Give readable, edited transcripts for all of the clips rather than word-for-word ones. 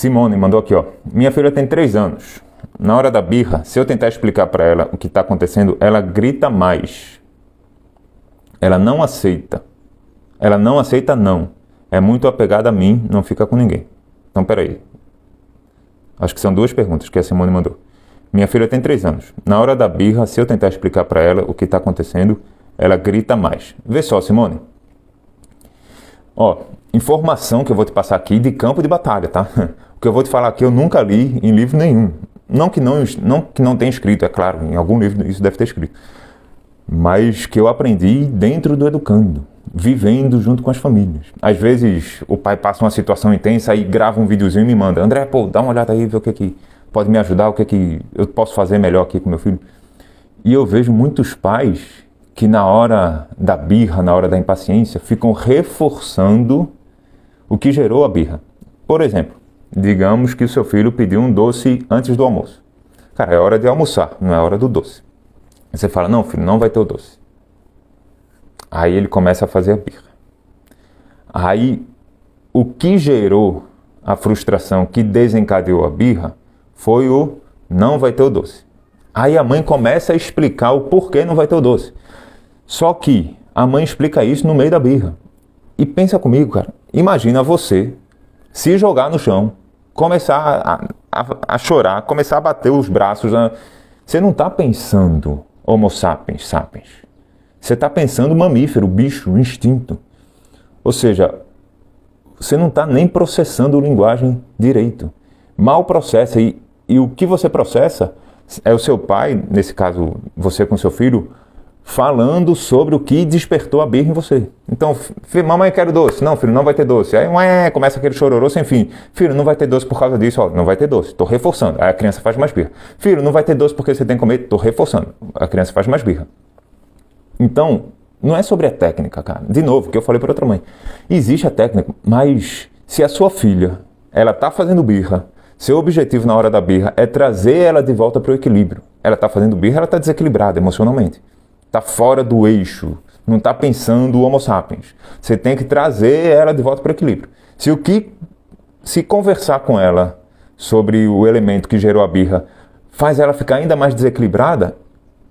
Simone mandou aqui, ó. Minha filha tem 3 anos. Na hora da birra, se eu tentar explicar para ela o que está acontecendo, ela grita mais. Ela não aceita. Ela não aceita não. É muito apegada a mim, não fica com ninguém. Então, peraí. Acho que são 2 perguntas que a Simone mandou. Minha filha tem 3 anos. Na hora da birra, se eu tentar explicar para ela o que está acontecendo, ela grita mais. Vê só, Simone. Ó, informação que eu vou te passar aqui de campo de batalha, tá? O que eu vou te falar aqui eu nunca li em livro nenhum. Não que não tenha escrito, é claro, em algum livro isso deve ter escrito. Mas que eu aprendi dentro do educando, vivendo junto com as famílias. Às vezes o pai passa uma situação intensa e grava um videozinho e me manda. André, pô, dá uma olhada aí, vê o que pode me ajudar, o que eu posso fazer melhor aqui com meu filho. E eu vejo muitos pais que na hora da birra, na hora da impaciência, ficam reforçando o que gerou a birra. Por exemplo, digamos que o seu filho pediu um doce antes do almoço. Cara, é hora de almoçar, não é hora do doce. Você fala, não filho, não vai ter o doce. Aí ele começa a fazer a birra. Aí o que gerou a frustração, que desencadeou a birra, foi o não vai ter o doce. Aí a mãe começa a explicar o porquê não vai ter o doce. Só que a mãe explica isso no meio da birra. E pensa comigo, cara, imagina você se jogar no chão, começar a chorar, começar a bater os braços. Você não está pensando Homo sapiens, sapiens. Você está pensando mamífero, bicho, instinto. Ou seja, você não está nem processando linguagem direito. Mal processa. E o que você processa é o seu pai, nesse caso você com seu filho, falando sobre o que despertou a birra em você. Então, mamãe, quero doce. Não, filho, não vai ter doce. Aí começa aquele chororô sem fim. Filho, não vai ter doce por causa disso. Ó, não vai ter doce. Estou reforçando. Aí a criança faz mais birra. Filho, não vai ter doce porque você tem que comer. Estou reforçando. A criança faz mais birra. Então, não é sobre a técnica, cara. De novo, que eu falei para outra mãe. Existe a técnica, mas se a sua filha, ela está fazendo birra, seu objetivo na hora da birra é trazer ela de volta para o equilíbrio. Ela está fazendo birra, ela está desequilibrada emocionalmente. Está fora do eixo, não está pensando o Homo sapiens. Você tem que trazer ela de volta para o equilíbrio. Se conversar com ela sobre o elemento que gerou a birra faz ela ficar ainda mais desequilibrada,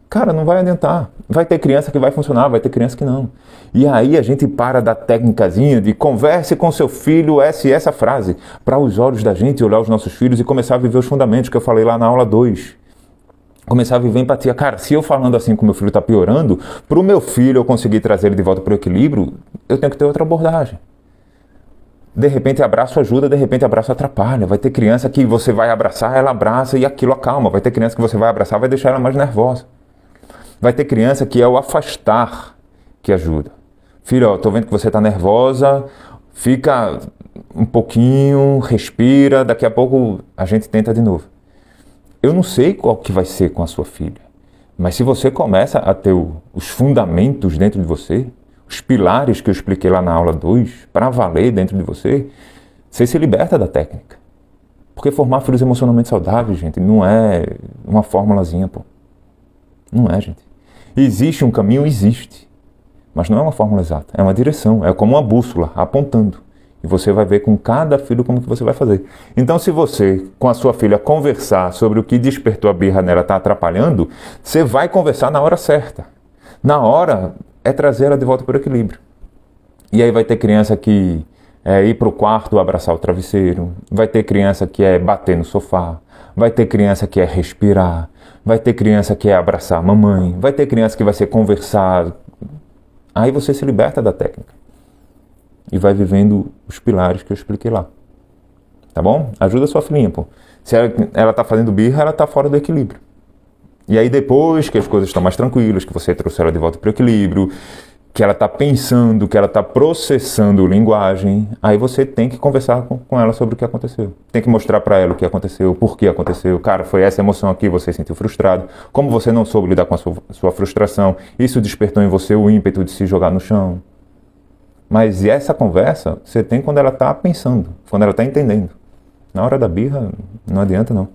cara, não vai adiantar. Vai ter criança que vai funcionar, vai ter criança que não. E aí a gente para da técnicazinha de converse com seu filho essa frase, para os olhos da gente olhar os nossos filhos e começar a viver os fundamentos que eu falei lá na aula 2. Começar a viver empatia. Cara, se eu falando assim com meu filho está piorando, para o meu filho eu conseguir trazer ele de volta para o equilíbrio, eu tenho que ter outra abordagem. De repente abraço ajuda, de repente abraço atrapalha. Vai ter criança que você vai abraçar, ela abraça e aquilo acalma. Vai ter criança que você vai abraçar, vai deixar ela mais nervosa. Vai ter criança que é o afastar que ajuda. Filho, ó, tô vendo que você está nervosa, fica um pouquinho, respira, daqui a pouco a gente tenta de novo. Eu não sei qual que vai ser com a sua filha, mas se você começa a ter os fundamentos dentro de você, os pilares que eu expliquei lá na aula 2, para valer dentro de você, você se liberta da técnica. Porque formar filhos emocionalmente saudáveis, gente, não é uma formulazinha, pô. Não é, gente. Existe um caminho, existe, mas não é uma fórmula exata, é uma direção, é como uma bússola apontando. E você vai ver com cada filho como que você vai fazer. Então, se você, com a sua filha, conversar sobre o que despertou a birra nela, está atrapalhando, você vai conversar na hora certa. Na hora é trazer ela de volta para o equilíbrio. E aí vai ter criança que é ir para o quarto abraçar o travesseiro, vai ter criança que é bater no sofá, vai ter criança que é respirar, vai ter criança que é abraçar a mamãe, vai ter criança que vai ser conversar. Aí você se liberta da técnica. E vai vivendo os pilares que eu expliquei lá. Tá bom? Ajuda a sua filhinha, pô. Se ela tá fazendo birra, ela tá fora do equilíbrio. E aí depois que as coisas estão mais tranquilas, que você trouxe ela de volta para o equilíbrio, que ela tá pensando, que ela tá processando linguagem, aí você tem que conversar com ela sobre o que aconteceu. Tem que mostrar para ela o que aconteceu, por que aconteceu. Cara, foi essa emoção aqui, você se sentiu frustrado. Como você não soube lidar com a sua frustração, isso despertou em você o ímpeto de se jogar no chão. Mas essa conversa você tem quando ela está pensando, quando ela está entendendo. Na hora da birra, não adianta não.